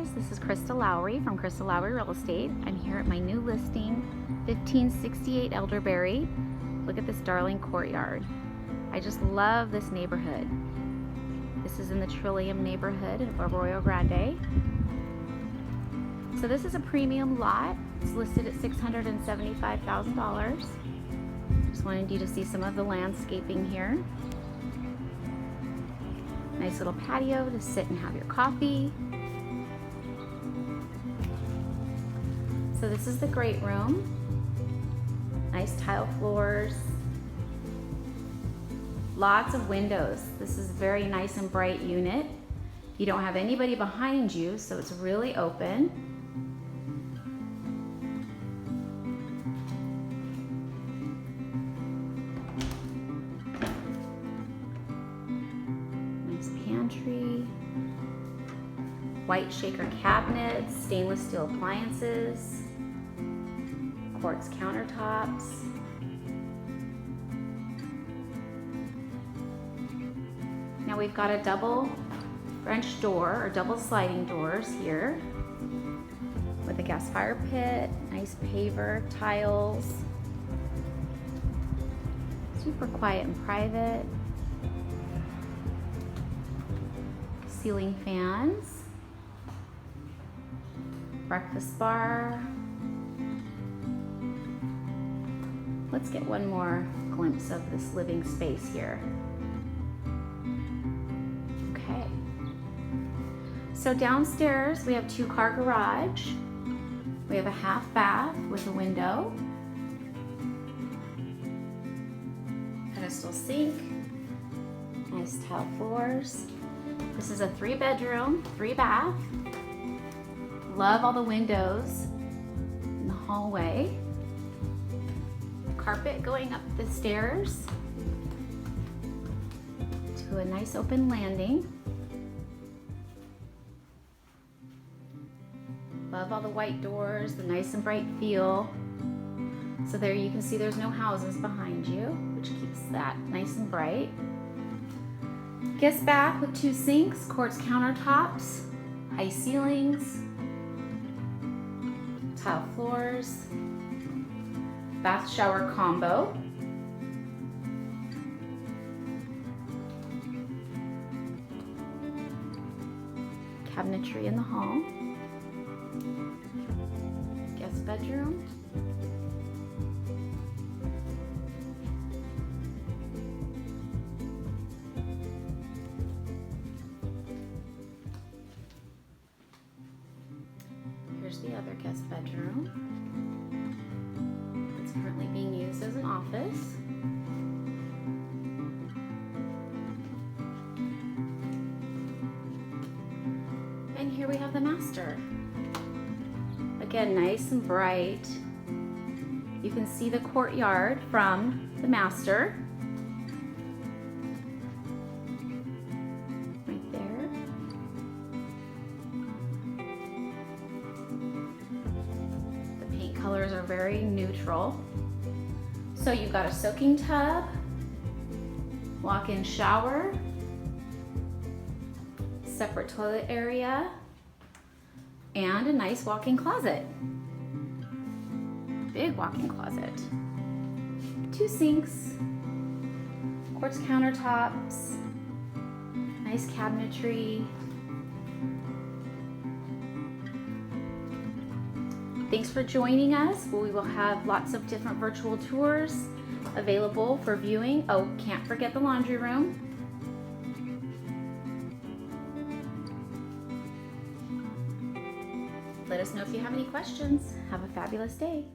guys, this is Krista Lowry from Krista Lowry Real Estate. I'm here at my new listing, 1568 Elderberry. Look at this darling courtyard. I just love this neighborhood. This is in the Trillium neighborhood of Arroyo, Grande. So this is a premium lot. It's listed at $675,000. Just wanted you to see some of the landscaping here. Nice little patio to sit and have your coffee. So this is the great room. Nice tile floors. Lots of windows. This is a very nice and bright unit. You don't have anybody behind you, so it's really open. Pantry, white shaker cabinets, stainless steel appliances, quartz countertops. Now we've got a double French door or double sliding doors here with a gas fire pit, nice paver tiles, super quiet and private. Ceiling fans, breakfast bar. Let's get one more glimpse of this living space here. Okay. So downstairs we have 2-car garage. We have a half bath with a window. Pedestal sink. Nice tile floors. This is a 3-bedroom, 3-bath. Love all the windows in the hallway. Carpet going up the stairs to a nice open landing. Love all the white doors, the nice and bright feel. So there you can see there's no houses behind you, which keeps that nice and bright. Guest bath with 2 sinks, quartz countertops, high ceilings, tile floors, bath shower combo. Cabinetry in the hall. Guest bedroom. Here's the other guest bedroom. It's currently being used as an office. And here we have the master. Again, nice and bright. You can see the courtyard from the master. Colors are very neutral. So you've got a soaking tub, walk-in shower, separate toilet area, and a nice walk-in closet. Big walk-in closet. 2 sinks, quartz countertops, nice cabinetry. Thanks for joining us. We will have lots of different virtual tours available for viewing. Oh, can't forget the laundry room. Let us know if you have any questions. Have a fabulous day.